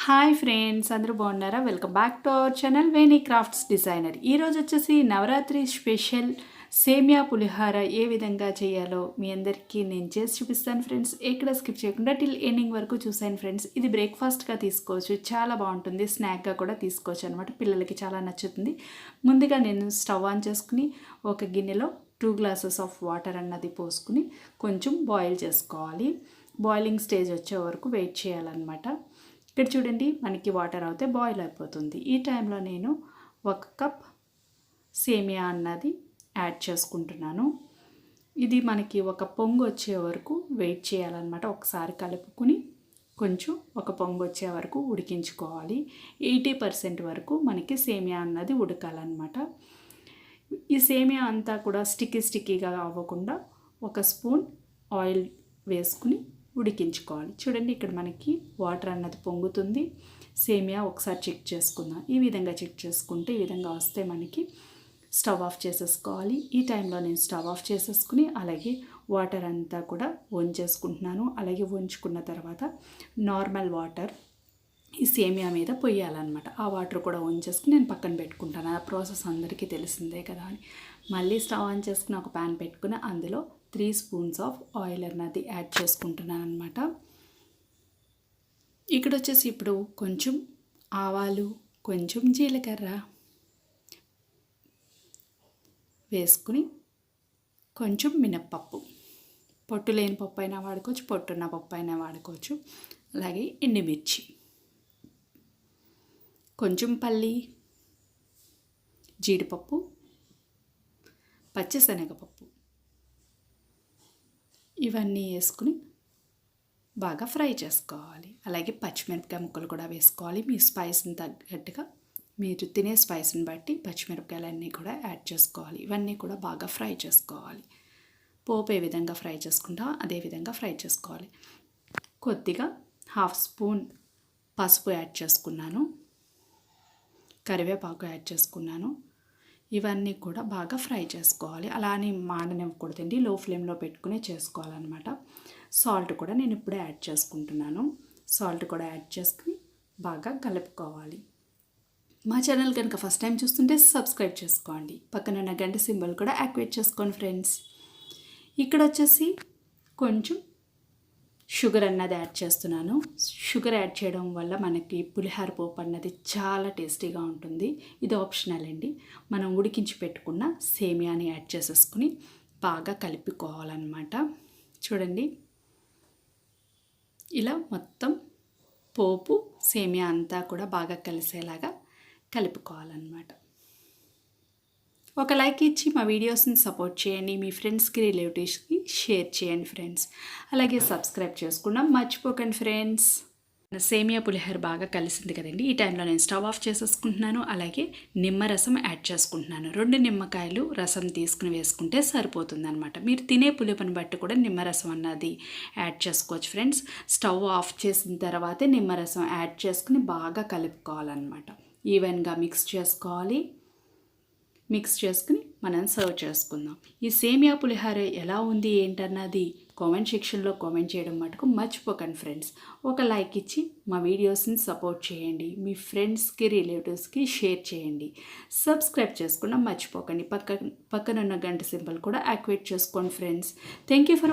Hi friends, అందరూ బాగున్నారా? Welcome back to our channel Veni crafts designer. ఈరోజు వచ్చేసి నవరాత్రి స్పెషల్ సేమియా పులిహార ఏ విధంగా చేయాలో మీ అందరికీ నేను చేసి చూపిస్తాను ఫ్రెండ్స్. ఎక్కడ స్కిప్ చేయకుండా టిల్ ఎండింగ్ వరకు చూసాను ఫ్రెండ్స్. ఇది బ్రేక్ఫాస్ట్గా తీసుకోవచ్చు, చాలా బాగుంటుంది. స్నాక్గా కూడా తీసుకోవచ్చు అనమాట. పిల్లలకి చాలా నచ్చుతుంది. ముందుగా నేను స్టవ్ ఆన్ చేసుకుని ఒక గిన్నెలో 2 గ్లాసెస్ ఆఫ్ వాటర్ అన్నది పోసుకుని కొంచెం బాయిల్ చేసుకోవాలి. బాయిలింగ్ స్టేజ్ వచ్చే వరకు వెయిట్ చేయాలన్నమాట. ఇక్కడ చూడండి, మనకి వాటర్ అయితే బాయిల్ అయిపోతుంది. ఈ టైంలో నేను 1 కప్ సేమియా అన్నది యాడ్ చేసుకుంటున్నాను. ఇది మనకి ఒక పొంగు వచ్చే వరకు వెయిట్ చేయాలన్నమాట. ఒకసారి కలుపుకుని కొంచెం ఒక పొంగు వచ్చే వరకు ఉడికించుకోవాలి. 80% వరకు మనకి సేమియా అన్నది ఉడకాలన్నమాట. ఈ సేమియా అంతా కూడా స్టిక్కీగా అవ్వకుండా 1 స్పూన్ ఆయిల్ వేసుకుని ఉడికించుకోవాలి. చూడండి, ఇక్కడ మనకి వాటర్ అన్నది పొంగుతుంది. సేమియా ఒకసారి చెక్ చేసుకుందాం. ఈ విధంగా చెక్ చేసుకుంటే, ఈ విధంగా వస్తే మనకి స్టవ్ ఆఫ్ చేసేసుకోవాలి. ఈ టైంలో నేను స్టవ్ ఆఫ్ చేసేసుకుని అలాగే వాటర్ అంతా కూడా వంచేసుకుంటున్నాను. అలాగే వంచుకున్న తర్వాత నార్మల్ వాటర్ ఈ సేమియా మీద పొయ్యాలన్నమాట. ఆ వాటర్ కూడా వంచేసుకుని నేను పక్కన పెట్టుకుంటాను. ఆ ప్రాసెస్ అందరికీ తెలిసిందే కదా అని. మళ్ళీ స్టవ్ ఆన్ చేసుకుని ఒక ప్యాన్ పెట్టుకుని అందులో 3 స్పూన్స్ ఆఫ్ ఆయిల్ అన్నది యాడ్ చేసుకుంటున్నాను అనమాట. ఇక్కడ వచ్చేసి ఇప్పుడు కొంచెం ఆవాలు, కొంచెం జీలకర్ర వేసుకుని కొంచెం మినప్పప్పు, పొట్టు లేని పప్పు అయినా వాడుకోవచ్చు, పొట్టున్న పప్పు అయినా వాడుకోవచ్చు. అలాగే ఎండుమిర్చి, కొంచెం పల్లి, జీడిపప్పు, పచ్చిశనగపప్పు ఇవన్నీ వేసుకుని బాగా ఫ్రై చేసుకోవాలి. అలాగే పచ్చిమిరపకాయ ముక్కలు కూడా వేసుకోవాలి. మీ స్పైస్ని తగ్గట్టుగా, మీరు తినే స్పైస్ని బట్టి పచ్చిమిరపకాయలన్నీ కూడా యాడ్ చేసుకోవాలి. ఇవన్నీ కూడా బాగా ఫ్రై చేసుకోవాలి. పోపు ఏ విధంగా ఫ్రై చేసుకుంటా అదే విధంగా ఫ్రై చేసుకోవాలి. కొద్దిగా 1/2 స్పూన్ పసుపు యాడ్ చేసుకున్నాను. కరివేపాకు యాడ్ చేసుకున్నాను. ఇవన్నీ కూడా బాగా ఫ్రై చేసుకోవాలి. అలానే మాడనివ్వకూడదండి, లో ఫ్లేమ్లో పెట్టుకునే చేసుకోవాలన్నమాట. సాల్ట్ కూడా నేను ఇప్పుడే యాడ్ చేసుకుంటున్నాను. సాల్ట్ కూడా యాడ్ చేసుకుని బాగా కలుపుకోవాలి. మా ఛానల్ కనుక ఫస్ట్ టైం చూస్తుంటే సబ్స్క్రైబ్ చేసుకోండి. పక్కన ఉన్న గంట సింబల్ కూడా యాక్టివేట్ చేసుకోండి ఫ్రెండ్స్. ఇక్కడ వచ్చేసి కొంచెం షుగర్ అన్నది యాడ్ చేస్తున్నాను. షుగర్ యాడ్ చేయడం వల్ల మనకి పులిహార పోపు అన్నది చాలా టేస్టీగా ఉంటుంది. ఇది ఆప్షనల్ అండి. మనం ఉడికించి పెట్టుకున్న సేమియాని యాడ్ చేసేసుకుని బాగా కలుపుకోవాలన్నమాట. చూడండి, ఇలా మొత్తం పోపు సేమియా అంతా కూడా బాగా కలిసేలాగా కలుపుకోవాలన్నమాట. ఒక లైక్ ఇచ్చి మా వీడియోస్ని సపోర్ట్ చేయండి. మీ ఫ్రెండ్స్కి, రిలేటివ్స్కి షేర్ చేయండి ఫ్రెండ్స్. అలాగే సబ్స్క్రైబ్ చేసుకున్నాం మర్చిపోకండి ఫ్రెండ్స్. సేమియా పులిహోర బాగా కలిసింది కదండి. ఈ టైంలో నేను స్టవ్ ఆఫ్ చేసేసుకుంటున్నాను. అలాగే నిమ్మరసం యాడ్ చేసుకుంటున్నాను. 2 నిమ్మకాయలు రసం తీసుకుని వేసుకుంటే సరిపోతుంది అనమాట. మీరు తినే పులుపుని బట్టి కూడా నిమ్మరసం అన్నది యాడ్ చేసుకోవచ్చు ఫ్రెండ్స్. స్టవ్ ఆఫ్ చేసిన తర్వాతే నిమ్మరసం యాడ్ చేసుకుని బాగా కలుపుకోవాలన్నమాట. ఈవెన్గా మిక్స్ చేసుకోవాలి. మిక్స్ చేసుకుని మనం సర్వ్ చేసుకుందాం. ఈ సేమియా పులిహోర ఎలా ఉంది ఏంటన్నది కామెంట్ సెక్షన్లో కామెంట్ చేయడం మటుకు మర్చిపోకండి ఫ్రెండ్స్. ఒక లైక్ ఇచ్చి మా వీడియోస్ని సపోర్ట్ చేయండి. మీ ఫ్రెండ్స్కి, రిలేటివ్స్కి షేర్ చేయండి. సబ్స్క్రైబ్ చేసుకోవడం మర్చిపోకండి. పక్కనున్న గంట సింబల్ కూడా యాక్టివేట్ చేసుకోండి ఫ్రెండ్స్. Thank you for